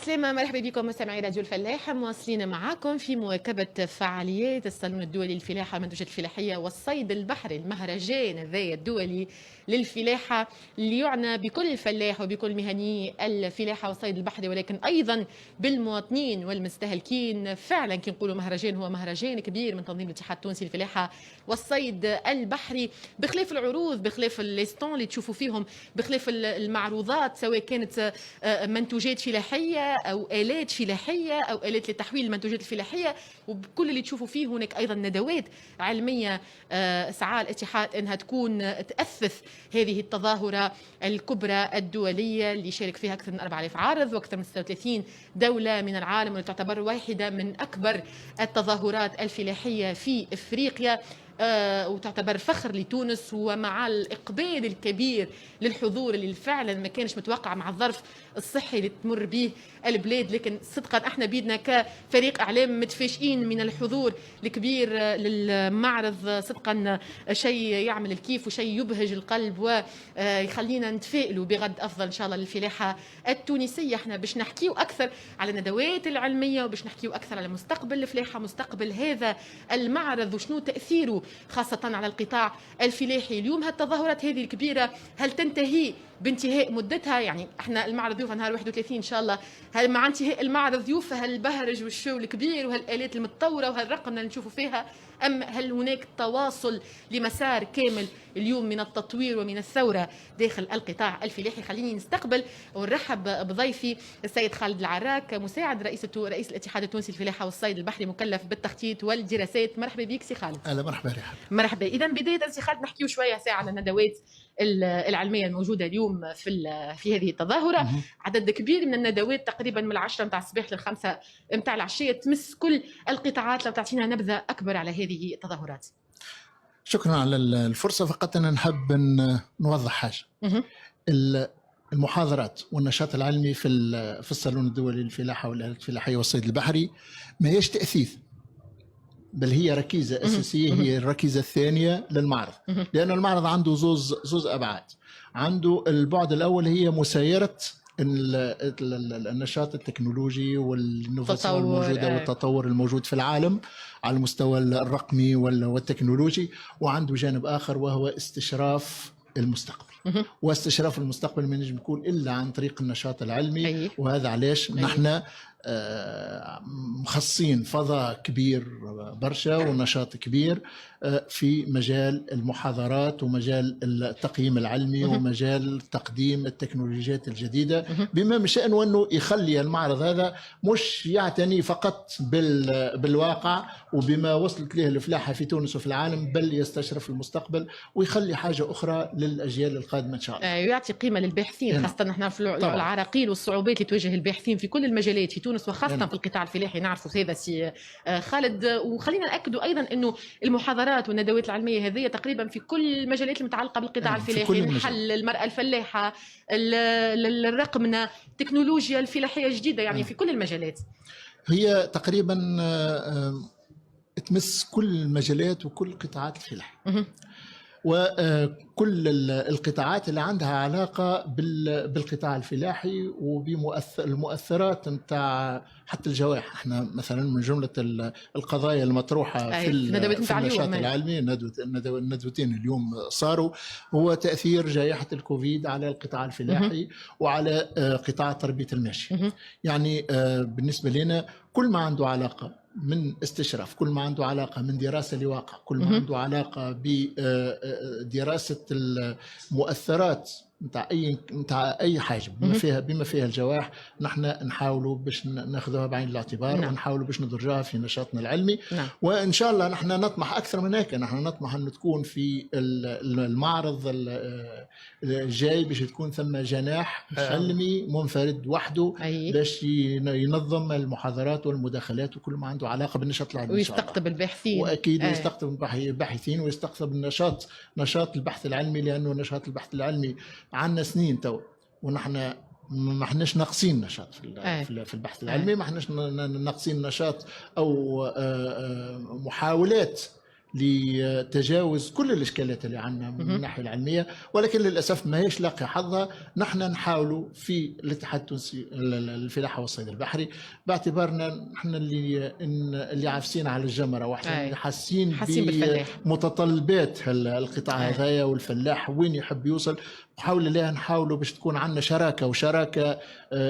عسلامة، مرحبا بكم مستمعي راديو الفلاح. مواصلين معاكم في مواكبة فعاليات الصالون الدولي للفلاحة والمنتوجات الفلاحية والصيد البحري، المهرجان هذايا الدولي للفلاحة اللي يعنى بكل فلاح وبكل مهني الفلاحة والصيد البحري، ولكن أيضا بالمواطنين والمستهلكين. فعلا كي نقولوا مهرجان هو مهرجان كبير من تنظيم الاتحاد التونسي للفلاحة والصيد البحري، بخلاف العروض، بخلاف الليستون اللي تشوفوا فيهم، بخلاف المعروضات، سواء كانت منتوجات فلاحية أو آلات فلاحية أو آلات لتحويل المنتوجات الفلاحية، وبكل اللي تشوفوا فيه هناك أيضا ندوات علمية سعى الاتحاد أنها تكون تأثث هذه التظاهرة الكبرى الدولية اللي شارك فيها أكثر من 4000 عارض وأكثر من 36 دولة من العالم، والتي تعتبر واحدة من أكبر التظاهرات الفلاحية في إفريقيا، وتعتبر فخر لتونس. ومع الإقبال الكبير للحضور اللي فعلا ما كانش متوقع مع الظرف الصحي اللي تمر به البلاد، لكن صدقا احنا بيدنا كفريق اعلام متفاجئين من الحضور الكبير للمعرض. صدقا شيء يعمل الكيف وشيء يبهج القلب ويخلينا نتفائلوا بغد افضل ان شاء الله للفلاحه التونسيه. احنا باش نحكيو اكثر على الندوات العلميه، وباش نحكيو اكثر على مستقبل الفلاحه، مستقبل هذا المعرض وشنو تاثيره خاصه على القطاع الفلاحي. اليوم هالتظاهرات هذه الكبيره هل تنتهي بانتهاء مدتها؟ يعني احنا المعرض يوفى نهار 31 ان شاء الله، هل مع انتهاء المعرض يوفى هالبهرج والشو الكبير وهالالات المتطوره وهالرقم اللي نشوفوا فيها، ام هل هناك تواصل لمسار كامل اليوم من التطوير ومن الثوره داخل القطاع الفلاحي؟ خليني نستقبل ونرحب بضيفي السيد خالد العراك، مساعد رئيس الاتحاد التونسي للفلاحه والصيد البحري، مكلف بالتخطيط والدراسات. مرحبا بك سي خالد. اهلا، مرحبا رحب. مرحبا. اذا بدايه سي خالد نحكيو شويه ساعه على الندوات العلميه الموجوده اليوم في هذه التظاهره. عدد كبير من الندوات، تقريبا من 10 متاع الصباح ل5 متاع العشيه، تمس كل القطاعات. لو تعطينا نبذه اكبر على هذه التظاهرات. شكرا على الفرصه. فقط انا نحب نوضح حاجه. المحاضرات والنشاط العلمي في الصالون الدولي للفلاحه والآلات الفلاحيه والصيد البحري ما هيش تاثيث، بل هي ركيزة أساسية، هي الركيزة الثانية للمعرض. لأن المعرض عنده زوز أبعاد. عنده البعد الأول هي مسايرة النشاط التكنولوجي والنوفاسيون الموجودة والتطور الموجود في العالم على المستوى الرقمي والتكنولوجي، وعنده جانب آخر وهو استشراف المستقبل. واستشراف المستقبل ما نجم يكون إلا عن طريق النشاط العلمي. وهذا علاش نحن مخصصين فضاء كبير برشا ونشاط كبير في مجال المحاضرات ومجال التقييم العلمي ومجال تقديم التكنولوجيات الجديدة، بما من شأنه أنه يخلي المعرض هذا مش يعتني فقط بالواقع وبما وصلت له الفلاحة في تونس وفي العالم، بل يستشرف المستقبل ويخلي حاجة أخرى للأجيال القادمة إن شاء الله. يعطي قيمة للباحثين، خاصة نحن في العراقيل والصعوبات اللي تواجه الباحثين في كل المجالات في تونس وخاصة في القطاع الفلاحي. نعرفوا هذا سي خالد، وخلينا نأكدوا أيضا أنه المحاضرات والندوات العلمية هذه تقريبا في كل المجالات المتعلقة بالقطاع الفلاحي، الحل، المرأة الفلاحة، الرقمنة، تكنولوجيا الفلاحية الجديدة، يعني في كل المجالات. هي تقريبا تمس كل المجالات وكل قطاعات الفلاحة وكل القطاعات اللي عندها علاقة بالقطاع الفلاحي وبالمؤثرات نتاع حتى الجوائح. احنا مثلا من جملة القضايا المطروحة في النشاط العلمي، الندوتين اليوم صاروا، هو تأثير جائحة الكوفيد على القطاع الفلاحي وعلى قطاع تربية الماشي. يعني بالنسبة لنا كل ما عنده علاقة من استشراف، كل ما عنده علاقة من دراسة لواقع، كل ما عنده علاقة بدراسة المؤثرات نتاع أي حاجة بما فيها الجوائح، نحن نحاولوا باش ناخذوها بعين الاعتبار. ونحاولوا باش ندرجوها في نشاطنا العلمي. وإن شاء الله نحن نطمح أكثر من هيك. نحن نطمح أن تكون في المعرض الجاي باش تكون ثم جناح علمي منفرد وحده باش ينظم المحاضرات والمداخلات وكل ما عنده علاقة بالنشاط العلمي، ويستقطب الباحثين. وأكيد يستقطب الباحثين ويستقطب نشاط البحث العلمي، لأنه نشاط البحث العلمي عنا سنين تو، ونحن ما احناش ناقصين نشاط في البحث العلمي، ما احناش ناقصين نشاط او محاولات لتجاوز كل الاشكالات اللي عندنا من الناحيه العلميه، ولكن للاسف ما هيش لاقي حظها. نحن نحاولوا في الاتحاد التونسي للفلاحه والصيد البحري، باعتبارنا نحن اللي عافسين على الجمره، واحنا اللي حاسين بمتطلبات القطاع هذايا والفلاح وين يحب يوصل. بحول الله نحاولوا باش تكون عندنا شراكه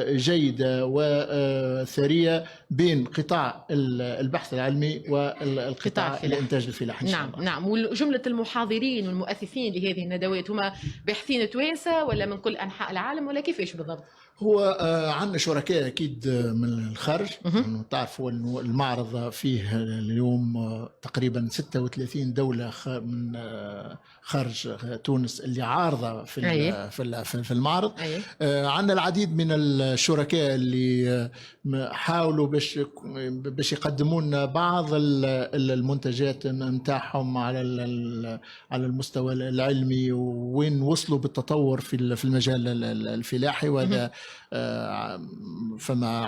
جيده وثريه بين قطاع البحث العلمي والقطاع الانتاج الفلاحي. نعم. وجمله المحاضرين والمؤسسين لهذه الندوات هما باحثين توانسه ولا من كل انحاء العالم ولا كيفاش بالضبط؟ هو عندنا شركاء اكيد من الخارج. تعرفوا انه المعرض فيه اليوم تقريبا 36 دوله من خارج تونس اللي عارضه في المعرض. عندنا العديد من الشركاء اللي حاولوا باش يقدموا لنا بعض المنتجات نتاعهم على المستوى العلمي وين وصلوا بالتطور في المجال الفلاحي. وهذا فما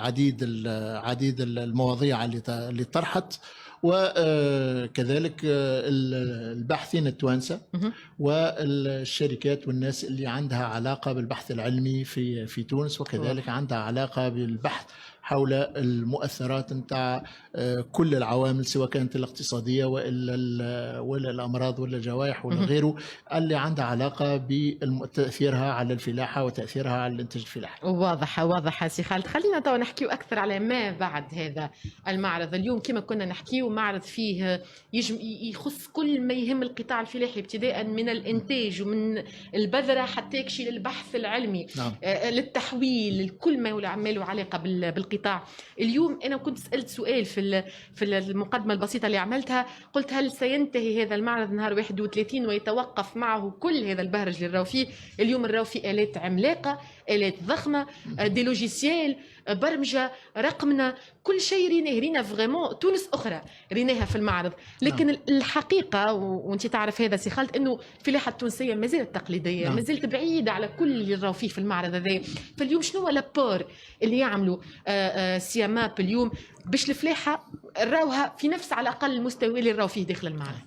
عديد المواضيع اللي طرحت، وكذلك الباحثين التوانسه والشركات والناس اللي عندها علاقه بالبحث العلمي في تونس، وكذلك عندها علاقه بالبحث حول المؤثرات نتاع كل العوامل سواء كانت الاقتصاديه ولا الامراض ولا الجوائح ولا غيره اللي عندها علاقه بتاثيرها على الفلاحه وتاثيرها على الانتاج الفلاحي. واضحه سي خالد. خلينا تو نحكيو اكثر على ما بعد هذا المعرض. اليوم كما كنا نحكيو معرض فيه يخص كل ما يهم القطاع الفلاحي، ابتداء من الانتاج ومن البذره حتى يكشي للبحث العلمي. نعم. للتحويل، لكل ما له علاقه بالقطاع. اليوم انا كنت سالت سؤال في المقدمه البسيطه اللي عملتها، قلت هل سينتهي هذا المعرض نهار 31 ويتوقف معه كل هذا البهرج اللي نراو فيه اليوم؟ نراو فيه الات عملاقه، الات ضخمه، دي لوجيسيال، برمجه، رقمنه، كل شيء رينا فريمون تونس اخرى ريناها في المعرض. لكن الحقيقه وانت تعرف هذا سي خالد انه الفلاحه التونسيه ما زالت تقليديه، ما زالت بعيده على كل اللي نراو فيه في المعرض هذا. فاليوم شنو هو لابور اللي يعملوا سياماب اليوم باش الفلاحه نراوها في نفس على الاقل المستوى اللي نراو فيه داخل المعرض؟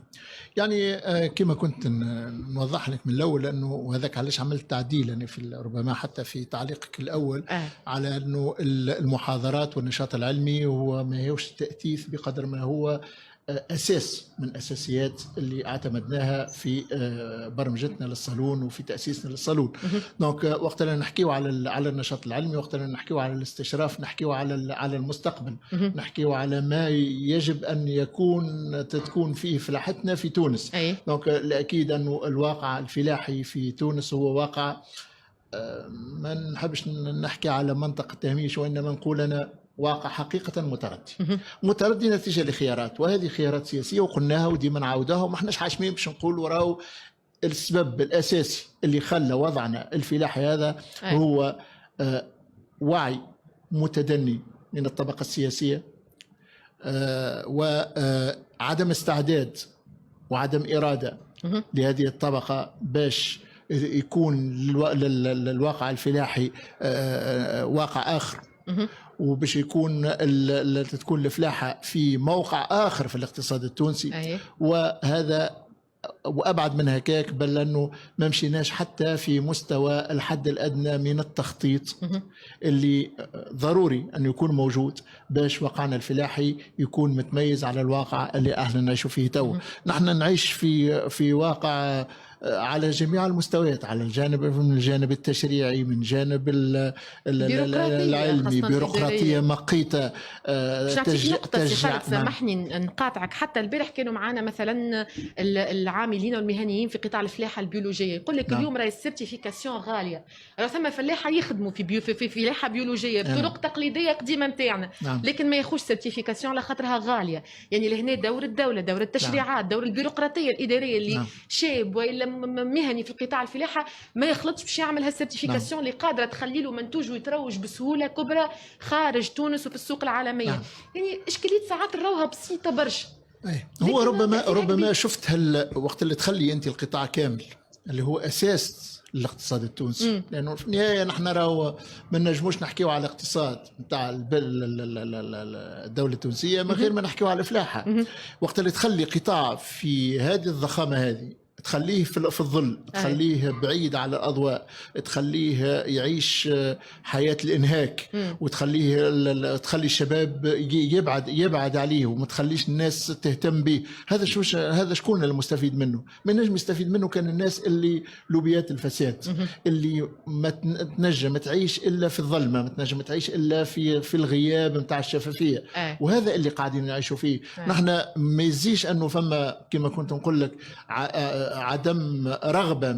يعني كما كنت نوضح لك من الاول، لانه وهذاك علاش عملت تعديل يعني في ربما حتى في تعليقك الاول على انه المحاضرات والنشاط العلمي هو ما هوش تأثيث بقدر ما هو أساس من أساسيات اللي اعتمدناها في برمجتنا للصالون وفي تأسيسنا للصالون. دونك وقتنا نحكيو على النشاط العلمي، وقتنا نحكيو على الاستشراف، نحكيو على المستقبل، نحكيو على ما يجب أن تكون فيه فلاحتنا في تونس. دونك الأكيد أنه الواقع الفلاحي في تونس هو واقع ما نحبش نحكي على منطقة تهميش، وإنما نقول أنا واقع حقيقة متردي نتيجة لخيارات، وهذه خيارات سياسية وقلناها وديما نعاودها وما احناش حاشمين باش نقول وراو السبب الأساسي اللي خلى وضعنا الفلاحي هذا هو وعي متدني من الطبقة السياسية وعدم استعداد وعدم إرادة لهذه الطبقة باش يكون للواقع الفلاحي واقع آخر، وباش تكون الفلاحة في موقع آخر في الاقتصاد التونسي. وهذا وأبعد من هكاك، بل لأنه ما مشيناش حتى في مستوى الحد الأدنى من التخطيط اللي ضروري أن يكون موجود باش واقعنا الفلاحي يكون متميز على الواقع اللي احنا نعيش فيه تو. نحن نعيش في واقع على جميع المستويات، على من الجانب التشريعي، من جانب العلمي، بيروقراطية مقيتة. نقطة سامحني نقاطعك. حتى البارح كانوا معنا مثلا العاملين والمهنيين في قطاع الفلاحة البيولوجية، يقول لك اليوم راهي السيرتيفيكاسيون غالية، راه ثم فلاحة يخدموا في فلاحة بيولوجية بطرق تقليدية قديمة نتاعنا، لكن ما ياخوش سيرتيفيكاسيون على خاطرها غالية. يعني لهنا دور الدولة، دور التشريعات، دور البيروقراطية الإدارية اللي شاب وإلا مهني في القطاع الفلاحة ما يخلطش باش يعمل هالسيرتيفيكاسيون اللي قادرة تخلي له منتوج ويتروج بسهولة كبرى خارج تونس وفي السوق العالمية. يعني إشكالية ساعات نراوها بسيطة برشا. هو ربما شفت وقت اللي تخلي أنت القطاع كامل اللي هو أساس الاقتصاد التونسي. لانه في النهايه نحن راهو ما نجموش نحكيو على الاقتصاد نتاع الدوله التونسيه من غير ما نحكيو على الفلاحه. وقت اللي تخلي قطاع في هذه الضخامه هذه، تخليه في الظل، تخليه بعيد على الأضواء، تخليه يعيش حياة الإنهاك، وتخليه تخلي الشباب يبعد عليه، وما تخليش الناس تهتم به. هذا شكون المستفيد منه؟ ما نجم يستفيد منه كان الناس اللي لوبيات الفساد، اللي ما تنجم تعيش إلا في الظلمة، ما تنجم تعيش إلا في الغياب متاع الشفافية. وهذا اللي قاعدين نعيشوا فيه. نحن ما يزيش أنه فما كما كنت نقول لك عدم رغبة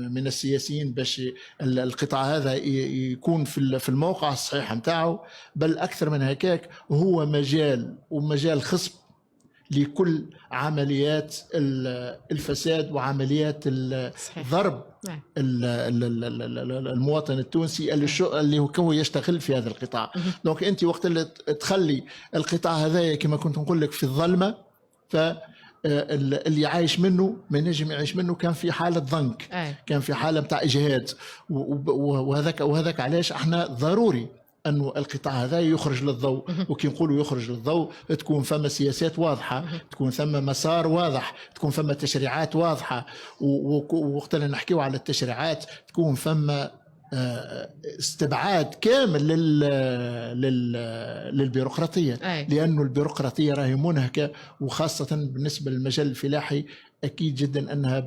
من السياسيين باش القطاع هذا يكون في الموقع الصحيح متاعه، بل أكثر من هكاك هو مجال خصب لكل عمليات الفساد وعمليات ضرب المواطن التونسي اللي هو يشتغل في هذا القطاع. دونك أنت وقت اللي تخلي القطاع هذا كما كنت نقول لك في الظلمة، اللي عايش منه ما نجم يعيش منه، كان في حالة ضنك، كان في حالة متاع إجهاد. وهذاك علاش احنا ضروري أنه القطاع هذا يخرج للضوء. وكي نقولوا يخرج للضوء، تكون فما سياسات واضحة، تكون فما مسار واضح، تكون فما تشريعات واضحة. ووقت اللي نحكيو على التشريعات تكون فما استبعاد كامل للبيروقراطية، لأنه البيروقراطية راهي منهكة، وخاصة بالنسبة للمجال الفلاحي أكيد جدا أنها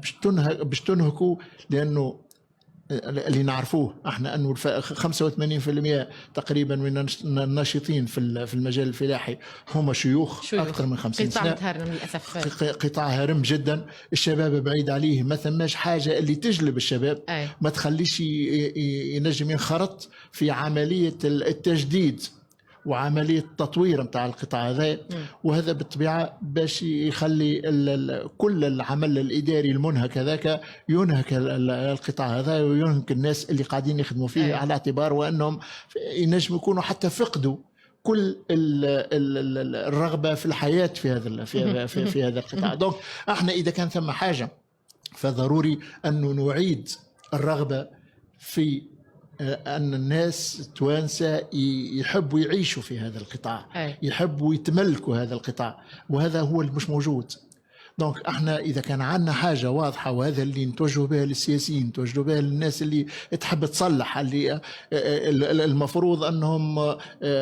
باش تنهكوا. لأنه اللي نعرفوه احنا انه 85% تقريبا من الناشطين في المجال الفلاحي هم شيوخ اكثر من 50 سنه. قطاع هارم للاسف، قطاع هارم جدا. الشباب بعيد عليه، ما ثماش حاجه اللي تجلب الشباب، ما تخليش ينجم ينخرط في عمليه التجديد وعملية التطوير متاع القطاع هذا. وهذا بالطبيعة باش يخلي كل العمل الإداري المنهك هذاك ينهك القطاع هذا، وينهك الناس اللي قاعدين يخدموا فيه، على اعتبار وأنهم ينجم يكونوا حتى فقدوا كل الرغبة في الحياة في هذا القطاع. دونك احنا إذا كان ثم حاجة فضروري أنه نعيد الرغبة في أن الناس التوانسة يحبوا يعيشوا في هذا القطاع، يحبوا يتملكوا هذا القطاع، وهذا هو اللي مش موجود. دونك احنا اذا كان عندنا حاجه واضحه، وهذا اللي نتوجهوا بها للسياسيين، نتوجهوا بها للناس اللي تحب تصلح، اللي المفروض انهم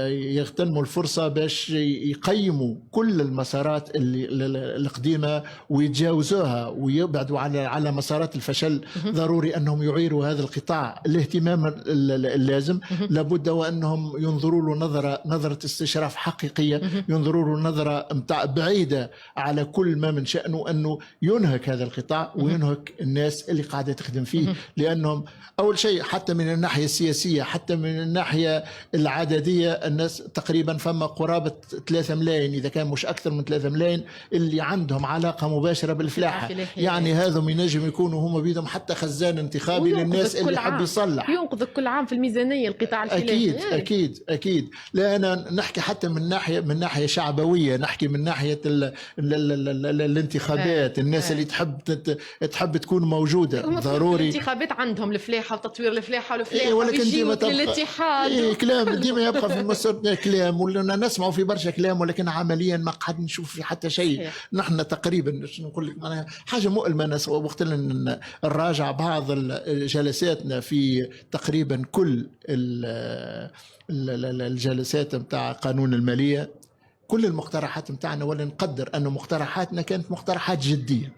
يغتنموا الفرصه باش يقيموا كل المسارات القديمه ويتجاوزوها ويبعدوا على مسارات الفشل. ضروري انهم يعيروا هذا القطاع الاهتمام اللازم. لابد وانهم ينظروا له نظره استشراف حقيقيه، ينظروا له نظره بعيده على كل ما من شأنه أنه ينهك هذا القطاع وينهك الناس اللي قاعدة تخدم فيه. لأنهم أول شيء حتى من الناحية السياسية، حتى من الناحية العددية، الناس تقريبا فما قرابة 3 ملايين إذا كان مش أكثر من 3 ملايين اللي عندهم علاقة مباشرة بالفلاحة. يعني هذا ينجم يكونوا هم بيدهم حتى خزان انتخابي للناس اللي حب يصلح، ينقذ كل عام في الميزانية القطاع الفلاحي. أكيد. لا أنا نحكي حتى من ناحية شعبوية، نحكي من ناحية الانتخابات. الناس اللي تحب تكون موجودة. ضروري الانتخابات عندهم الفلاحة وتطوير الفلاحة ولكن ديما الاتحاد كلام ديما يبقى في المسار كلام، ولا نسمعوا في برشا كلام، ولكن عمليا ما قاعد نشوف في حتى شيء. نحن تقريبا نقول لك معناها حاجة مؤلمة. وقت نراجع بعض جلساتنا في تقريبا كل الجلسات متاع قانون المالية، كل المقترحات متاعنا، ولا نقدر أن مقترحاتنا كانت مقترحات جدية،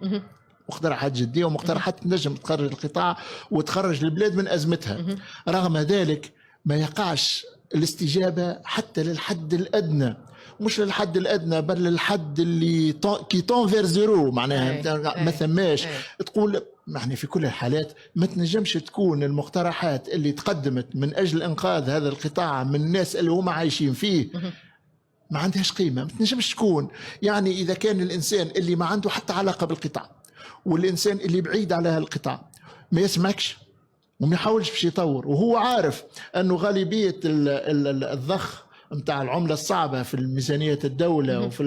ومقترحات تنجم تخرج القطاع وتخرج البلاد من أزمتها. رغم ذلك ما يقعش الاستجابة حتى للحد الأدنى، مش للحد الأدنى بل للحد اللي كي تون فير زيرو، معناها ما ثماش. تقول يعني في كل الحالات ما تنجمش تكون المقترحات اللي تقدمت من أجل إنقاذ هذا القطاع من الناس اللي هم عايشين فيه ما عندهاش قيمة. ما تنجمش تكون. يعني إذا كان الإنسان اللي ما عنده حتى علاقة بالقطاع، والإنسان اللي بعيد على هالقطاع، ما يسمعكش وما يحاولش باش يطور، وهو عارف أنه غالبية الضخ نتاع العمله الصعبه في ميزانيه الدوله وفي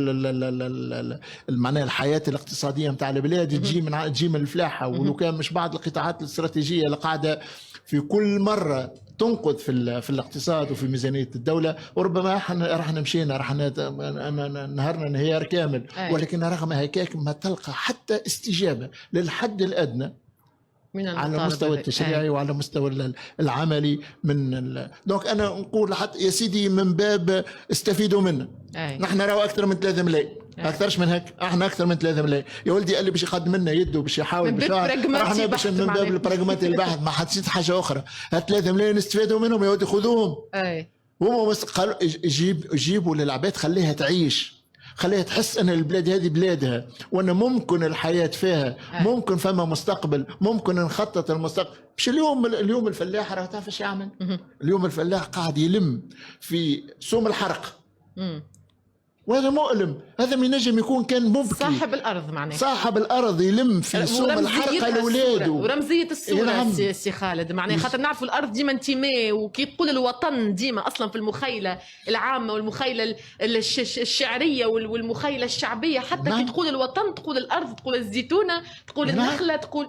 معناها الحياه الاقتصاديه نتاع البلاد تجي من الفلاحه. ولو كان مش بعض القطاعات الاستراتيجيه اللي قاعده في كل مره تنقذ في الاقتصاد وفي ميزانيه الدوله، وربما راح مشينا راح نهارنا انهيار كامل. ولكن رغم هيك ما تلقى حتى استجابه للحد الادنى على المستوى التشريعي وعلى المستوى العملي دونك انا نقول حتى يا سيدي من باب استفيدوا منا. نحن راهو اكثر من 3 ملايين، اكثرش من هيك، احنا اكثر من 3 ملايين. يا ولدي قال لي باش يقدم لنا يده باش يحاول احنا باش من باب البراغماتي البحث ما حسيت حاجه اخرى. هاد 3 ملايين نستفادوا منهم يا ولدي خذوهم. هما قالوا جيبوا للعباد خليها تعيش، خليها تحس ان البلاد هذه بلادها وان ممكن الحياه فيها، ممكن فما مستقبل، ممكن نخطط المستقبل. مش اليوم الفلاح راه تعرف ايش يعمل؟ اليوم الفلاح قاعد يلم في سوم الحرق. وهذا مؤلم. هذا من نجم يكون كان ممكن صاحب الارض، معناها صاحب الارض يلم في سوم الحرق لاولاده. ورمزيه الصوره سي خالد، معناها خاطر نعرفوا الارض ديما انتماء، وكي تقول الوطن ديما اصلا في المخيله العامه والمخيله الشعريه والمخيله الشعبيه، حتى كي تقول الوطن تقول الارض، تقول الزيتونه، تقول النخله، تقول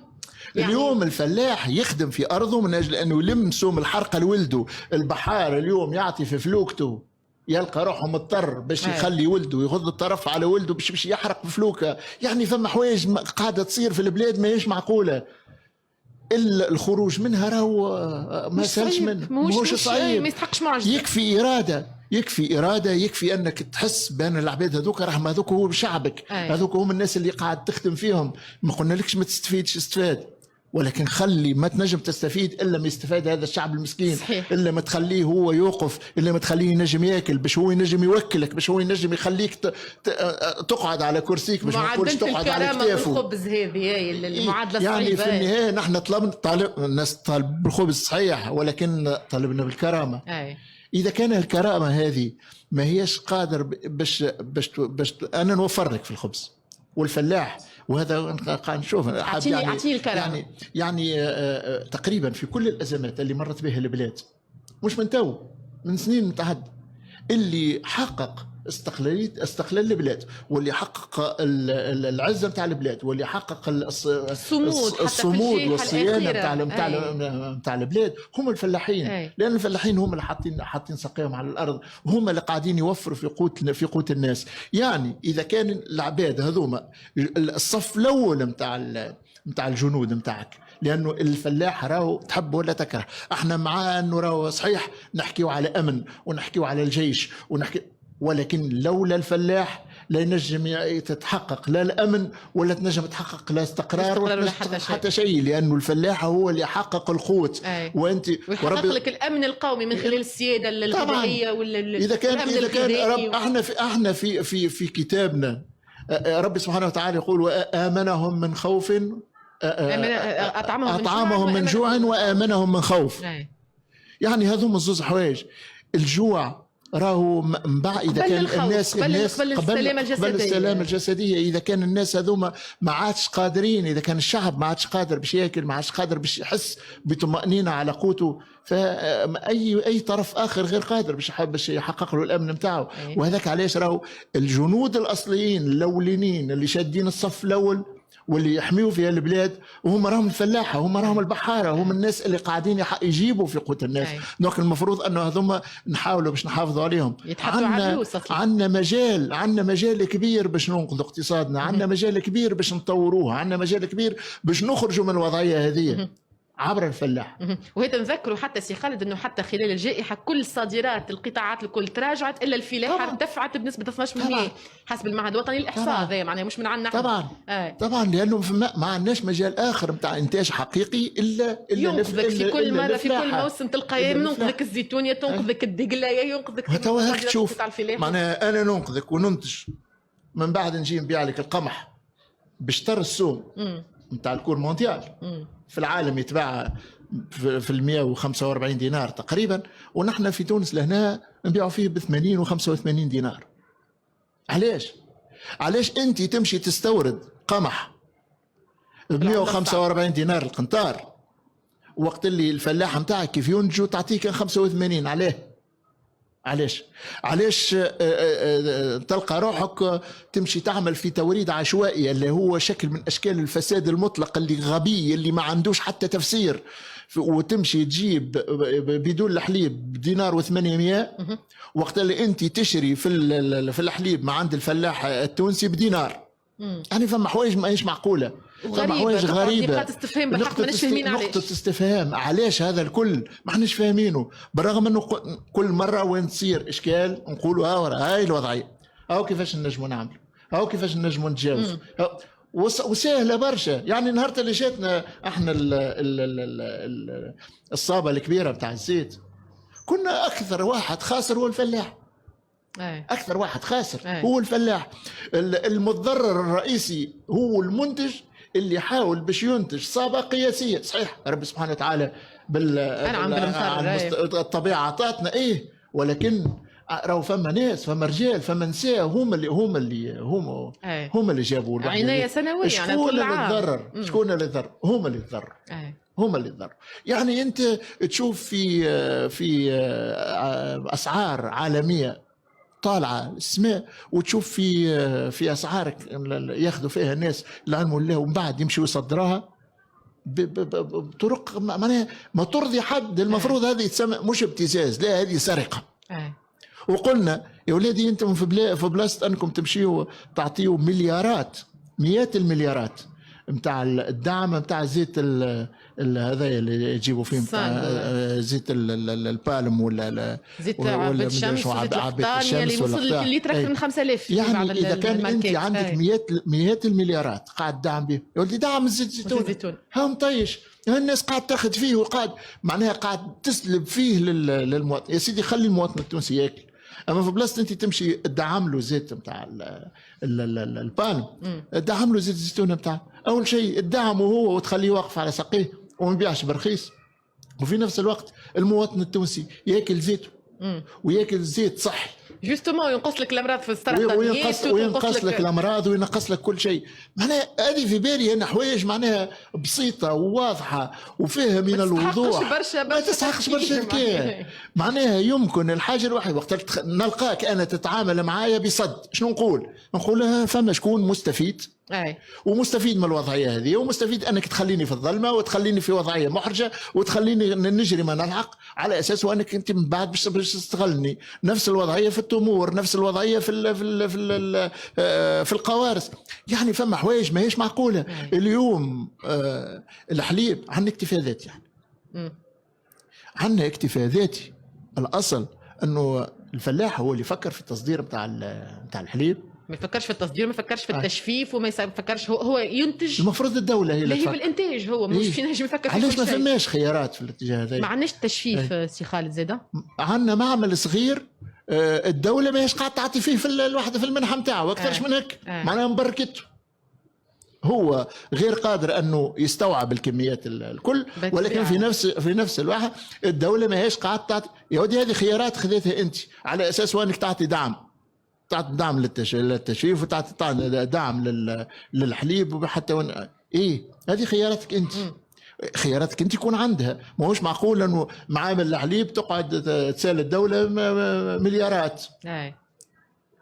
يعني اليوم الفلاح يخدم في ارضه من اجل انه يلم سوم الحرق لولده. البحار اليوم يعطي في فلوكته، يلقى روحه مضطر باش يخلي ولده يغض الطرف على ولده باش يحرق بفلوكه. يعني فما حوايج قاعده تصير في البلاد ما هيش معقوله. الا الخروج منها راهو ما سالش منه، مش صعيب، ما يستحقش معجزه. يكفي اراده، يكفي انك تحس بان العباد هذوك راهم هذوك هو شعبك، هذوك هم الناس اللي قاعد تخدم فيهم. ما قلنا لكش ما تستفيدش، استفاد، ولكن خلي ما تنجم تستفيد الا ما يستفاد هذا الشعب المسكين. صحيح. الا ما تخليه هو يوقف، الا ما تخليه ينجم ياكل، باش هو ينجم يوكلك، باش هو ينجم يخليك تقعد على كرسيك، باش ما تقولش تقعد على كتافه. الخبز هذه المعادله الصعيبه. يعني في النهايه نحن الناس طالب بالخبز صحيح، ولكن طالبنا بالكرامه. اذا كان الكرامه هذه ما هيش قادر باش انا نوفر لك في الخبز والفلاح، وهذا قاعد نشوف. اعطيني الكلام. يعني تقريبا في كل الازمات اللي مرت بها البلاد، مش من تو، من سنين متعدده، اللي حقق استقلال البلاد، واللي حقق العزه نتاع البلاد، واللي حقق الصمود والصيانه نتاع البلاد هم الفلاحين. لان الفلاحين هم اللي حاطين ساقيهم على الارض، وهم اللي قاعدين يوفروا في قوت الناس. يعني اذا كان العباد هذوما الصف الاول نتاع الجنود نتاعك، لانه الفلاح راهو تحب ولا تكره، احنا مع انه راهو صحيح نحكيو على امن ونحكيو على الجيش ولكن لولا الفلاح لا ينجم تتحقق لا الامن ولا تنجم تحقق لا استقرار ولا حتى شيء، لانه الفلاح هو اللي يحقق القوت. وانت ويحقق لك الامن القومي من خلال السياده الغذائيه اذا كان احنا في كتابنا ربي سبحانه وتعالى يقول وآمنهم من خوف، أطعمهم من جوع وآمنهم من خوف. يعني هذوم الزوز حوايج. الجوع راهو من بعد اذا كان الناس قبل السلامه الجسديه، اذا كان الناس هذوما ما عادش قادرين، اذا كان الشعب ما عادش قادر باش ياكل، ما عادش قادر باش يحس بطمأنينه على قوته، فاي طرف اخر غير قادر باش يحقق له الامن نتاعو. وهذاك علاش راهو الجنود الاصليين الاولين اللي شادين الصف الاول واللي يحميوا فيها البلاد، وهم راهم الفلاحه، هم راهم البحاره، هم الناس اللي قاعدين يجيبوا في قوت الناس. دونك المفروض انه هذوما نحاولوا باش نحافظوا عليهم. عندنا مجال كبير باش ننقذ اقتصادنا، عندنا مجال كبير باش نطوروه، عندنا مجال كبير باش نخرجوا من الوضعيه هذه عبر الفلاح. وهذا نذكروا حتى سي خالد انه حتى خلال الجائحه كل صادرات القطاعات الكل تراجعت الا الفلاحه ارتفعت بنسبه 12% حسب المعهد الوطني للاحصاء. هذا معناه مش من عندنا طبعا لانه ما عندناش مجال اخر نتاع انتاج حقيقي الا ينقذك في كل مره في كل موسم تلقى يا ينقذك الزيتون يا تنقذك الدقله يا ينقذك تشوف معناها انا ننقذك وننتج، من بعد نجي نبيع لك القمح بشطر السوم نتاع الكور مونديال في العالم يتباع في 145 دينار تقريبا، ونحن في تونس لهنا نبيعوا فيه ب 80 و 85 دينار. علاش انت تمشي تستورد قمح ب 145 دينار القنطار، وقت اللي الفلاح نتاعك كيف ينتجوا تعطيك 85؟ علاش تلقى روحك تمشي تعمل في توريد عشوائي اللي هو شكل من اشكال الفساد المطلق اللي غبي اللي ما عندوش حتى تفسير، وتمشي تجيب بدون الحليب دينار و800 وقت اللي انت تشري في الحليب ما عند الفلاح التونسي بدينار. يعني فما حوايج ماهيش معقوله، فما حوايج غريبه. نقطة استفهام بالحق ماناش فاهمين علاش. نقطة استفهام علاش هذا الكل ما احناش فاهمينه، بالرغم انه كل مرة وين تصير اشكال نقولوا هاي الوضعية، هاو كيفاش نجموا نعملوا، هاو كيفاش نجموا نتجاوزوا، وسهلة برشا. يعني نهار اللي جاتنا احنا الصابة الكبيرة بتاع الزيت، كنا اكثر واحد خاسر هو الفلاح. اكثر واحد خاسر هو الفلاح. المتضرر الرئيسي هو المنتج اللي حاول باش ينتج صابة قياسية. صحيح رب سبحانه وتعالى الطبيعة عطاتنا ولكن راهو فما ناس، فما رجال، فما نساء هم اللي جابوا عناية سنوية. شكون اللي تضرر؟ شكون اللي تضرر؟ هم اللي تضرر. يعني انت تشوف في اسعار عالمية طالعه السماء، وتشوف في اسعار ياخذوا فيها الناس العلم الله ومن بعد يمشوا يصدروها بطرق معناها ما ترضي حد. المفروض هذه تسمى مش ابتزاز، لا هذه سرقه. وقلنا يا ولادي انتم في بلاصه انكم تمشيوا تعطيوا مليارات، مئات المليارات نتاع الدعم نتاع زيت هذا اللي يجيبوا فيه زيت البالم ولا زيت عباد الشمس، زيت القطانية اللي وصل الليتر أكثر من 5000. يعني إذا كان أنت عندك مئات المليارات قاعد دعم به، يا ولدي دعم الزيت الزيتون ها مطيش. الناس قاعد تاخذ فيه وقاعد معناها قاعد تسلب فيه للمواطن. يا سيدي خلي المواطن التونسي ياكل، اما في بلاصه انت تمشي تدعم له زيت نتاع البالم، تدعم له زيت الزيتون نتاع اول شيء تدعمه هو وتخليه واقف على ساقيه وما يبيعش برخيص، وفي نفس الوقت المواطن التونسي ياكل زيته وياكل زيت صحي جوستومون، ينقص لك الامراض في السرطانيات وينقص لك الامراض وينقص لك كل شيء. معناها هذه في بالي انا حوايج معناها بسيطه وواضحه وفيها من الوضوح، ما تسحقش برشا الكلام. معناها يمكن الحاجه الوحيده وقت نلقاك انا تتعامل معايا بصد، شنو نقول فما شكون مستفيد ومستفيد من الوضعيه هذه، ومستفيد انك تخليني في الظلمه وتخليني في وضعيه محرجه وتخليني نجري ما نلحق، على اساس وانك انت من بعد باش تستغلني. نفس الوضعيه في التمور، نفس الوضعيه في القوارص. يعني فما حوايج ماهيش معقوله. اليوم الحليب عندنا اكتفاء ذاتي، يعني عندنا اكتفاء ذاتي. الاصل انه الفلاح هو اللي فكر في التصدير بتاع الحليب، ما يفكرش في التصدير، ما يفكرش في التجفيف، وما يفكرش هو ينتج. المفروض الدولة هي اللي بالانتاج، هو مش فينا نجم يفكر في علاش ما فماش خيارات في الاتجاه هذا؟ ما عندناش تجفيف. سي خالد زاده عندنا معمل صغير، الدولة ما هيش قاعد تعطي فيه في الوحدة في المنحة نتاعو اكثرش من هيك، معناها مبركته. هو غير قادر انه يستوعب الكميات الكل، ولكن في نفس الوقت الدولة ما هيش قاعد تعطي. يا ودي هذه خيارات خذيتها انت على اساس وانك تعطي دعم للتجفيف وتعطي دعم للحليب وحتى هذه خياراتك انت. خياراتك انت يكون عندها. ما هوش معقول انه معامل الحليب تقعد تسال الدوله مليارات.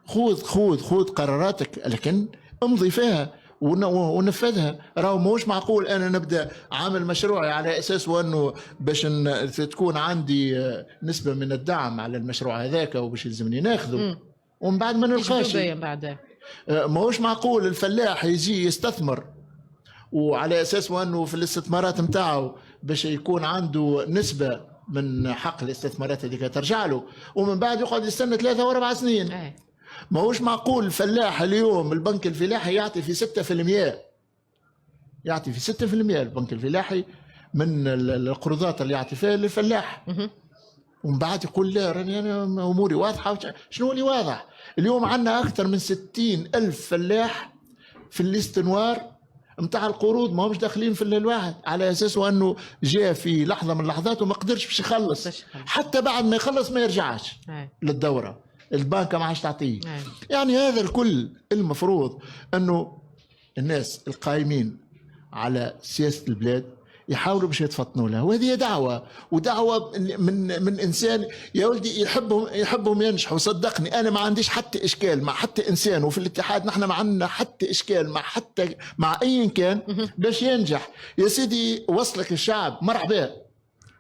خذ قراراتك، لكن امضي فيها ونفذها. راهو ماهوش معقول انا نبدا عامل مشروعي على اساس وانه باش تكون عندي نسبه من الدعم على المشروع هذاك وباش يلزمني ناخذه ومن بعد ما نلقاش. ماهوش معقول الفلاح يجي يستثمر وعلى اساس وانه في الاستثمارات نتاعو باش يكون عنده نسبه من حق الاستثمارات هذيك ترجع له، ومن بعد يقعد يستنى 3 و4 سنين. ماهوش معقول الفلاح اليوم البنك الفلاحي يعطي في 6%، يعطي في 6% البنك الفلاحي من القروضات اللي يعطي فيها للفلاح، ومن بعد يقول لا راني انا اموري واضحه. شنو اللي واضح؟ اليوم عندنا اكثر من 60,000 فلاح في الاستنوار نتاع القروض، ما همش داخلين في الواحد، على اساس انه جاء في لحظه من اللحظات وما قدرش باش يخلص، حتى بعد ما يخلص ما يرجعش للدوره، البنك ما عادش تعطيه. يعني هذا الكل المفروض انه الناس القائمين على سياسه البلاد يحاولوا باش يتفطنوا لها، وهذه دعوه من انسان يا ولدي يحبهم ينجحوا. صدقني انا ما عنديش حتى اشكال مع حتى انسان، وفي الاتحاد نحن ما عندنا حتى اشكال مع اي كان باش ينجح. يا سيدي وصلك الشعب،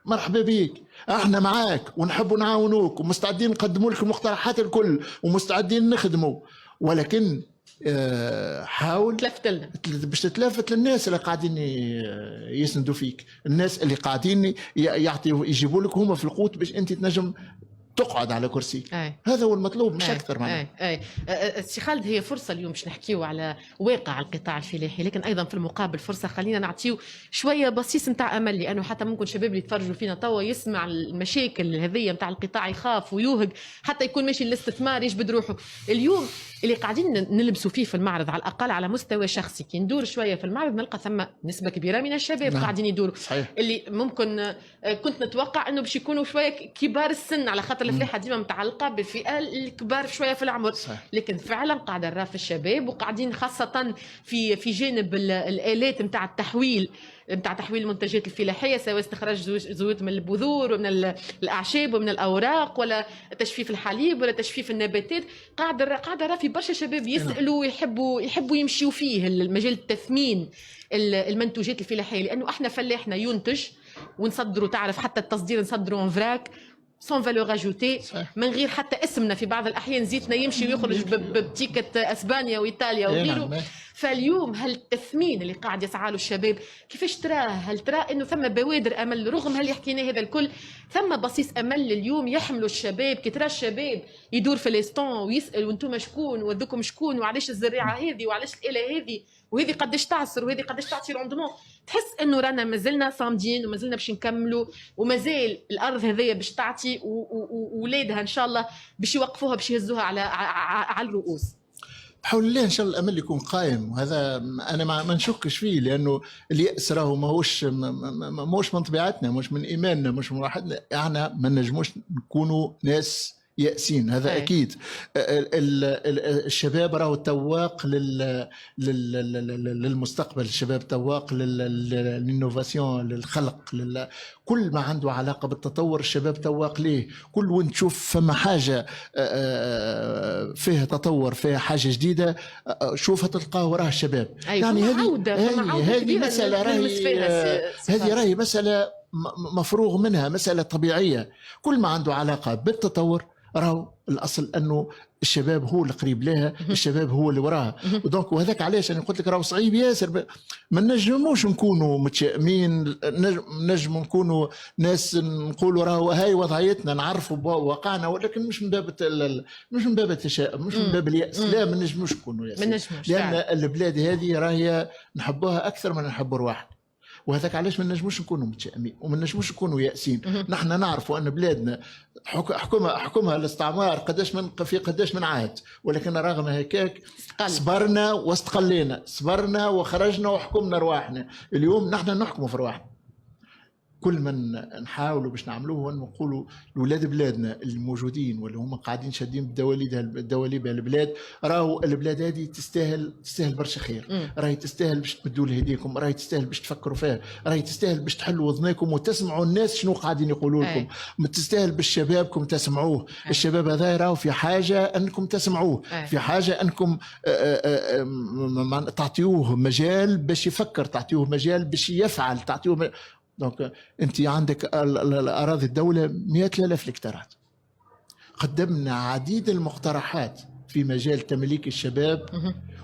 مرحبا بيك، احنا معاك ونحب نعاونوك ومستعدين نقدموا لك المقترحات الكل ومستعدين نخدموا، ولكن حاول تلفت لنا باش تتلافت للناس اللي قاعدين يسندوا فيك، الناس اللي قاعدين يجيبوا لك هما في القوت باش انت تنجم تقعد على كرسي. هذا هو المطلوب مش اكثر منه. سي خالد، هي فرصه اليوم باش نحكيو على واقع القطاع الفلاحي، لكن ايضا في المقابل فرصه خلينا نعطيو شويه بصيص نتاع امل، لانه حتى ممكن شباب اللي يتفرجوا فينا توا يسمع المشاكل هذه نتاع القطاع يخاف ويوهق حتى يكون ماشي الاستثمار يجبد روحه. اليوم اللي قاعدين نلبسوا فيه في المعرض على الاقل على مستوى شخصي، كي ندور شويه في المعرض نلقى ثم نسبه كبيره من الشباب قاعدين يدوروا، صحيح. اللي ممكن كنت نتوقع انه باش يكونوا شويه كبار السن، على خاطر الفلاحه ديما متعلقه بالفئه الكبار شويه في العمر. صحيح. لكن فعلا قاعده نرى في الشباب، وقاعدين خاصه في جانب الالات نتاع التحويل، نتاع تحويل المنتجات الفلاحيه، سواء استخراج زيوت من البذور ومن الاعشاب ومن الاوراق، ولا تجفيف الحليب ولا تجفيف النباتات. قاعده في برشا شباب يسالوا ويحبوا يمشيوا فيه المجال التثمين المنتوجات الفلاحيه، لانه احنا فلاحنا ينتج ونصدروا، تعرف حتى التصدير نصدروا ان فراك سون فالور اجوتي، من غير حتى اسمنا. في بعض الاحيان زيتنا يمشي ويخرج بتيكت اسبانيا وايطاليا وغيره. فاليوم هالتثمين اللي قاعد يسعى له الشباب كيفاش تراه؟ هل ترى انه ثم بوادر امل رغم هل حكينا هذا الكل؟ ثم بصيص امل اليوم يحملوا الشباب؟ كي ترى الشباب يدور في ليستون ويسال وانتم شكون وذوكم شكون وعلاش الزراعه هذه وعلاش الاله هذه وهذه قداش تعصر وهذه قداش تعطي روندمون، تحس انه رانا مازلنا صامدين ومازلنا باش نكملوا، ومازال الارض هذيا باش تعطي وولادها ان شاء الله باش يوقفوها باش يهزوها على الرؤوس. بحول الله ان شاء الله الامل يكون قائم، وهذا انا ما نشكش فيه، لانه الياس راهو ماهوش من طبيعتنا، مش من ايماننا، مش من راحتنا. احنا ما نجموش نكونوا ناس يأسين، هذا أكيد. الشباب راهو تواق للمستقبل، الشباب تواق للإنوفاسيون، للخلق، كل ما عنده علاقة بالتطور الشباب تواق ليه. كل وين تشوف فما حاجة فيها تطور، فيها حاجة جديدة، شوفها تلقاه وراها الشباب. يعني هذه مسألة راهي مسألة مفروغ منها، مسألة طبيعية. كل ما عنده علاقة بالتطور راهو الأصل أنه الشباب هو اللي قريب لها، الشباب هو اللي وراها. ودونك وهذاك علاش أنا قلت لك راهو صعيب ياسر. ما نجموش نكونوا متشائمين، نجم نكونوا ناس نقولوا راهو هاي وضعيتنا نعرفوا واقعنا، ولكن مش من باب التشاؤم، مش من باب اليأس. لا، ما نجموش نكونوا ياسر، لأن البلاد هذه راهي نحبوها أكثر من نحب رواحنا. وهذاك علاش ما نجموش نكونوا متشائمين وما نجموش نكونوا يائسين. نحن نعرفوا ان بلادنا حكمها الاستعمار قداش من عهد، ولكن رغم هكاك صبرنا واستقلينا، صبرنا وخرجنا وحكمنا رواحنا. اليوم نحن نحكموا في رواحنا. كل من نحاولوا باش نعملوه نقولوا لولاد بلادنا الموجودين واللي هم قاعدين شادين بدواليب البلاد، راهو البلاد هذه تستاهل برشا خير. راهي تستاهل باش تمدوا لها ايديكم، راهي تستاهل باش تفكروا فيها، راهي تستاهل باش تحلوا وذنيكم وتسمعوا الناس شنو قاعدين يقولوا لكم. تستاهل باش شبابكم تسمعوه. الشباب هذا راهو في حاجه انكم تسمعوه، في حاجه انكم تعطيوه مجال باش يفكر، تعطيوه مجال باش يفعل، تعطيوه دونك انت عندك الاراضي الدوله 100,000 هكتارات. قدمنا عديد المقترحات في مجال تمليك الشباب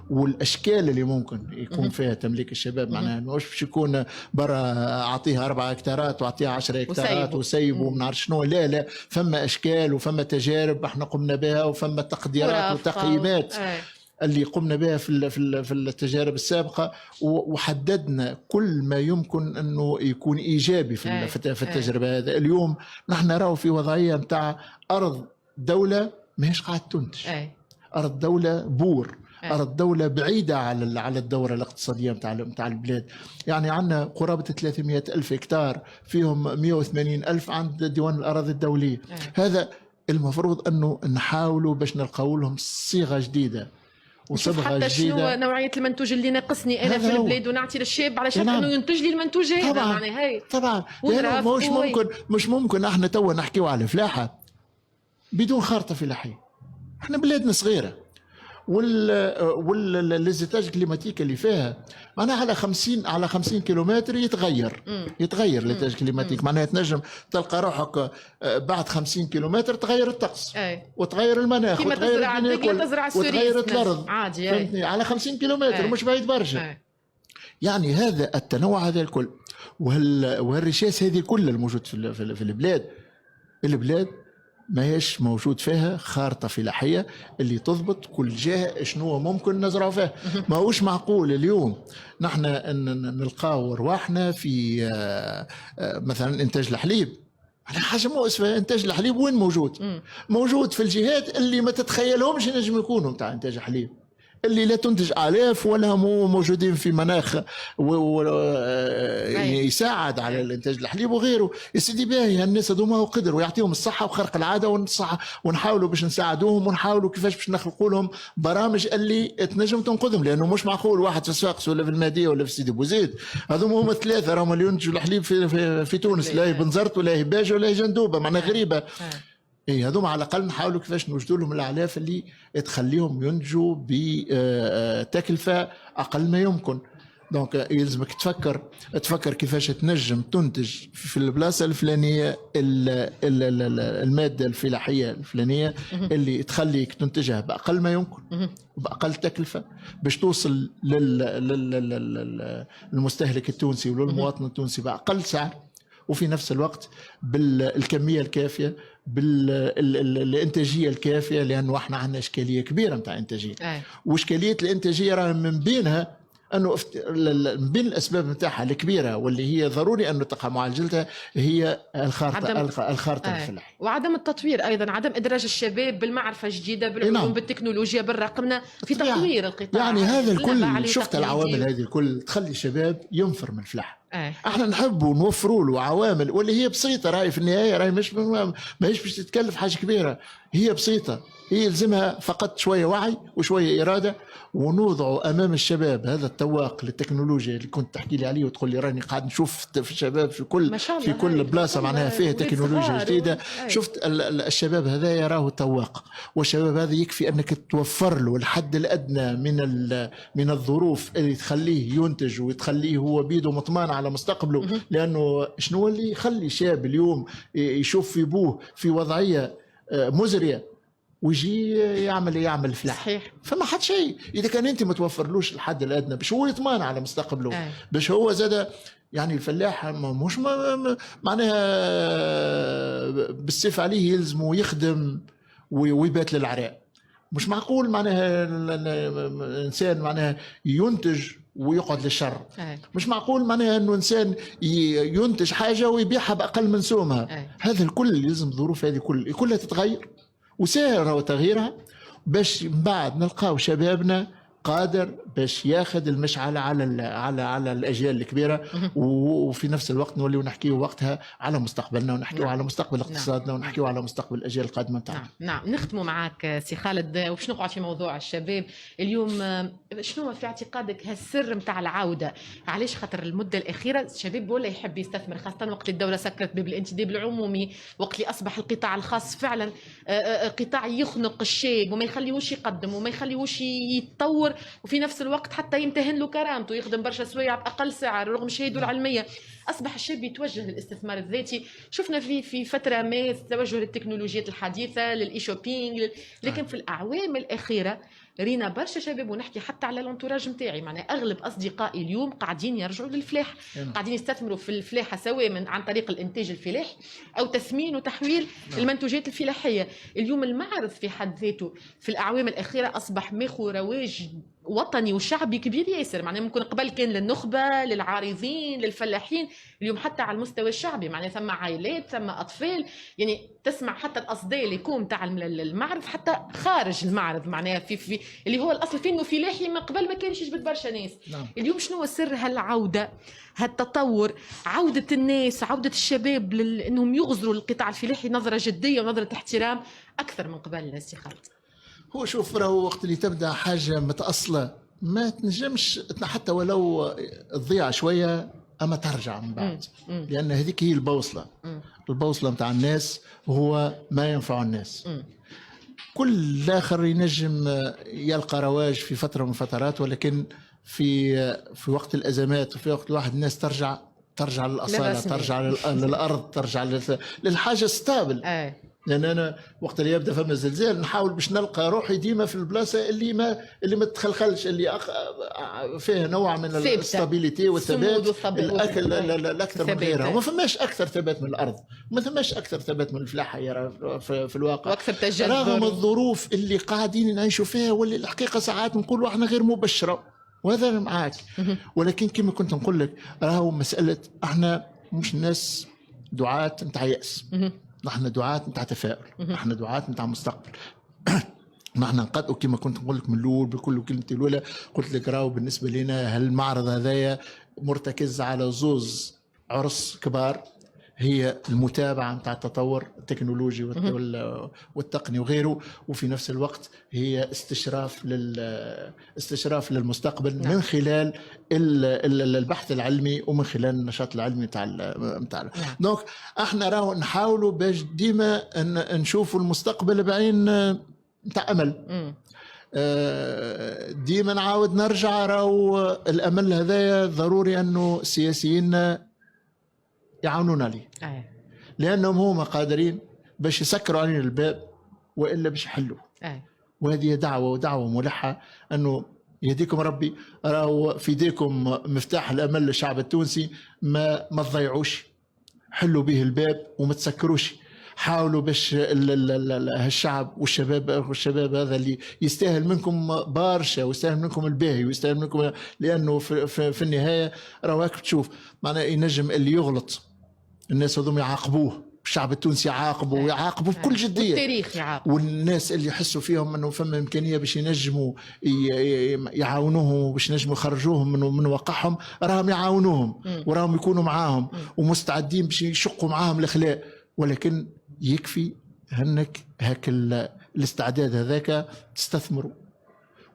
والاشكال اللي ممكن يكون فيها تمليك الشباب. معناها مش باش يكون برا اعطيها 4 هكتارات واعطيها 10 هكتارات وسيبوا وما نعرف شنو. لا، فما اشكال وفما تجارب احنا قمنا بها، وفما تقديرات وتقييمات اللي قمنا بها في التجارب السابقة، وحددنا كل ما يمكن أنه يكون إيجابي في التجربة هذا. اليوم نحن نراه في وضعية متاع أرض دولة ماهيش قاعد تنتج، أرض دولة بور، أرض دولة بعيدة على الدورة الاقتصادية متاع البلاد. يعني عندنا قرابة 300,000 هكتار، فيهم 180,000 عند ديوان الأراضي الدولية. هذا المفروض أنه نحاولوا باش نلقاو لهم صيغة جديدة وصبغه حتى جديده. شنو نوعيه المنتوج اللي ناقصني انا في البلاد ونعطي للشاب على شرط انه ينتج لي المنتوج هذا. طبعا معناها هاي طبعا مش ممكن احنا توا نحكيو على الفلاحه بدون خارطه فلاحيه. احنا بلادنا صغيره والليزيتاج كليماتيك اللي فيها معناها على 50 كيلومتر يتغير الليزيتاج كليماتيك. معناها تنجم تلقى روحك بعد 50 كيلومتر تغير الطقس وتغير المناخ وتغير الدنيا وتغير الارض عادي فهمتني على 50 كيلومتر مش بعيد برشا. يعني هذا التنوع هذا الكل وهالرشاس هذه كل الموجود في البلاد ما هيش موجود فيها خارطة فلاحية اللي تضبط كل جهة شنو ممكن نزرع فيها. ما هوش معقول اليوم نحن نلقاو رواحنا في مثلا إنتاج الحليب. على حاجة مؤسفة، إنتاج الحليب وين موجود؟ موجود في الجهات اللي ما تتخيلهمش نجم يكونوا متاع إنتاج الحليب، اللي لا تنتج آلاف ولا هم موجودين في مناخ يساعد على الانتاج الحليب وغيره. يا سيدي باهي الناس هذوما وقدروا يعطيهم الصحه وخرق العاده والصحه، ونحاولوا باش نساعدوهم ونحاولوا كيفاش باش نخلقوا لهم برامج اللي تنجم تنقذهم. لانه مش معقول واحد في صفاقس ولا في المهديه ولا في سيدي بوزيد هذوما هم ثلاثه راهم اللي ينتجوا الحليب في تونس، لا بنزرت ولا باجه ولا جندوبه معناها غريبه. اي هذوما على الاقل نحاولوا كيفاش نوجدوا لهم الاعلاف اللي تخليهم ينتجوا بتكلفه اقل ما يمكن. دونك يلزمك تفكر كيفاش تنجم تنتج في البلاصه الفلانيه الماده الفلاحيه الفلانيه اللي تخليك تنتجها باقل ما يمكن وباقل تكلفه باش توصل للمستهلك التونسي وللمواطن التونسي باقل سعر، وفي نفس الوقت بالكميه الكافيه بالانتاجيه الكافيه. لانه احنا عندنا اشكاليه كبيره نتاع انتاجيه واشكاليه الانتاجيه راه من بينها انه من بين الاسباب نتاعها الكبيره واللي هي ضروري انه تقع معالجتها هي الخارطه الفلاحيه وعدم التطوير ايضا، عدم ادراج الشباب بالمعرفه الجديده بالعلوم بالتكنولوجيا بالرقمنه في تطوير القطاع. يعني هذا الكل شفت العوامل هذه الكل تخلي الشباب ينفر من الفلاحه. احنا نحبوا نوفروا له عوامل واللي هي بسيطه، راهي في النهايه راهي ماهيش باش تتكلف حاجه كبيره، هي بسيطه، هي يلزمها فقط شويه وعي وشويه اراده، ونوضعوا امام الشباب هذا التواق للتكنولوجيا اللي كنت تحكي لي عليه وتقول لي راني قاعد نشوف في الشباب في كل بلاصه معناها فيه تكنولوجيا جديده. شفت الشباب هذا يراه تواق، والشباب هذا يكفي انك توفر له الحد الادنى من الظروف اللي تخليه ينتج وتخليه هو بيده مطمئن على مستقبله. لانه شنو اللي يخلي شاب اليوم يشوف في ابوه في وضعيه مزريه ويجي يعمل فلاح؟ صحيح. فما حد شيء اذا كان انت ما توفرلوش الحد الادنى باش هو يطمن على مستقبله باش هو زاد. يعني الفلاح مش معناها بالصفه عليه يلزمه يخدم ويبات للعراء. مش معقول معناها الانسان معناها ينتج ويقعد للشر. مش معقول معناها انه انسان ينتج حاجه ويبيعها باقل من سومها. هذا الكل يلزم الظروف هذه كلها تتغير وسهل تغييرها باش من بعد نلقاو شبابنا قادر باش ياخذ المشعل على الاجيال الكبيره. وفي نفس الوقت نوليو نحكيو وقتها على مستقبلنا ونحكيو على مستقبل اقتصادنا ونحكيو على مستقبل الاجيال القادمه تاعنا. نعم نختموا معك سي خالد وباش نقعد في موضوع الشباب اليوم. شنو في اعتقادك هالسر نتاع العوده؟ علاش؟ خاطر المده الاخيره الشباب ولا يحب يستثمر، خاصه وقت الدوله سكرت باب الانتداب العمومي، وقت اللي اصبح القطاع الخاص فعلا قطاع يخنق الشاب وما يخليوش يقدم وما يخليوش يتطور، وفي نفس الوقت حتى يمتهن له كرامته يخدم برشا سوايع باقل سعر رغم شهادته العلميه. اصبح الشاب يتوجه للاستثمار الذاتي. شفنا في فتره ما توجه للتكنولوجيات الحديثه للاي شوبينج، لكن في الاعوام الاخيره رينا برشا شباب، ونحكي حتى على الانتوراج نتاعي، معناها اغلب اصدقائي اليوم قاعدين يرجعوا للفلاح، قاعدين يستثمروا في الفلاحه سواء عن طريق الانتاج الفلاحي او تثمين وتحويل المنتوجات الفلاحيه. اليوم المعرض في حد ذاته في الاعوام الاخيره اصبح ماخو رواج وطني وشعبي كبير ياسر. معناها ممكن قبل كان للنخبه للعارضين للفلاحين، اليوم حتى على المستوى الشعبي معناها ثم عائلات ثم اطفال. يعني تسمع حتى القصدي اللي يكون تاع المعرض حتى خارج المعرض معناها في اللي هو الاصل فيه انه فلاحي ما قبل ما كانش يجبد برشا ناس. اليوم شنو هو سر هالعوده هالتطور، عوده الناس عوده الشباب انهم يغزروا القطاع الفلاحي نظره جديه ونظره احترام اكثر من قبل؟ سي خالد هو شوف راهو وقت اللي تبدا حاجه متاصله ما تنجمش حتى ولو تضيع شويه اما ترجع من بعد، لان هذيك هي البوصله. البوصله نتاع الناس هو ما ينفع الناس. كل اخر ينجم يلقى رواج في فتره من الفترات، ولكن في وقت الازمات وفي وقت الواحد الناس ترجع للاصاله، ترجع للارض، ترجع للحاجه ستابل. لان انا وقت اللي يبدا فما زلزال نحاول باش نلقى روحي ديما في البلاصه اللي ما تخلخلش، اللي فيها نوع من الاستابيليتي والثبات الاكل الاكثر من غيرها. وما فماش اكثر ثبات من الارض، ما فماش اكثر ثبات من الفلاحه في الواقع، واكثر تجذر رغم الظروف اللي قاعدين نعيشوا فيها، واللي الحقيقه ساعات نقولوا احنا غير مبشره، وهذا أنا معاك. ولكن كما كنت نقول لك راهو مساله احنا مش ناس دعاة نتاع يأس، نحن دعاة نتاع تفاؤل، نحن دعاة نتاع مستقبل. نحن نقدروا كما كنت نقول لك من الاول بكل كلمتي الاولى، قلت لك راهو بالنسبه لنا هالمعرض هذايا مرتكز على زوز عرس كبار، هي المتابعه نتاع التطور التكنولوجي والتقني وغيره، وفي نفس الوقت هي استشراف للمستقبل من خلال البحث العلمي ومن خلال النشاط العلمي نتاع دونك احنا راهو نحاولوا باش ديما نشوفوا المستقبل بعين نتاع امل. ديما نعاود نرجع راهو الامل هذايا ضروري انه السياسيين يعاونونا عليه، لانهم هما قادرين باش يسكروا علينا الباب والا باش يحلوا. وهذه دعوه ملحه انه يهديكم ربي، راهو في يديكم مفتاح الامل للشعب التونسي، ما تضيعوش، حلوا به الباب وما تسكروش. حاولوا باش هالشعب والشباب هذا اللي يستاهل منكم برشا، ويستاهل منكم الباهي، ويستاهل منكم، لانه في النهايه راهو تشوف معناه ينجم اللي يغلط الناس هذوم يعاقبوه، الشعب التونسي يعاقبوا بكل جديه، والتاريخ يعاقب، والناس اللي يحسوا فيهم انه فما امكانيه باش ينجموا يعاونوهم، باش ينجموا يخرجوهم من واقعهم، راهم يعاونوهم وراهم يكونوا معاهم ومستعدين باش يشقوا معاهم الاخلاق. ولكن يكفي هنك هاك الاستعداد هذاك تستثمروا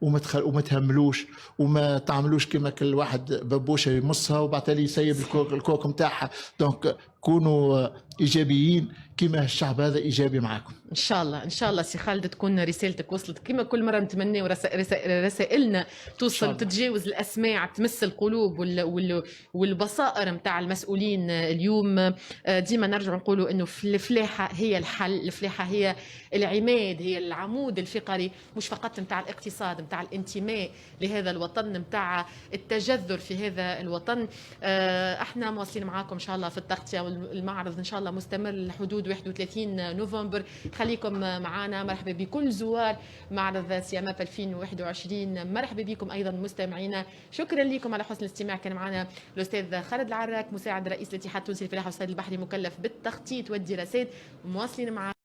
وما تهملوش وما تعملوش كما كل واحد ببوشه يمصها وبعدين يسيب الكوك نتاعها. دونك كونوا ايجابيين كما الشعب هذا ايجابي معاكم. ان شاء الله سي خالد تكون رسالتك وصلت كما كل مره نتمنى، رسائلنا توصل تتجاوز الاسماع، تمس القلوب والبصائر نتاع المسؤولين. اليوم ديما نرجع نقولوا انه الفلاحه هي الحل، الفلاحه هي العماد، هي العمود الفقري مش فقط نتاع الاقتصاد، نتاع الانتماء لهذا الوطن، نتاع التجذر في هذا الوطن. احنا مواصلين معاكم ان شاء الله في التغطيه، والمعرض ان شاء الله مستمر لحدود 31 نوفمبر. خليكم معنا. مرحبا بكل زوار معرض سياماب 2021، مرحبا بكم ايضا مستمعينا. شكرا لكم على حسن الاستماع. كان معنا الاستاذ خالد العراك مساعد رئيس الاتحاد التونسي للفلاحه والصيد البحري مكلف بالتخطيط والدراسات. مواصلين معنا.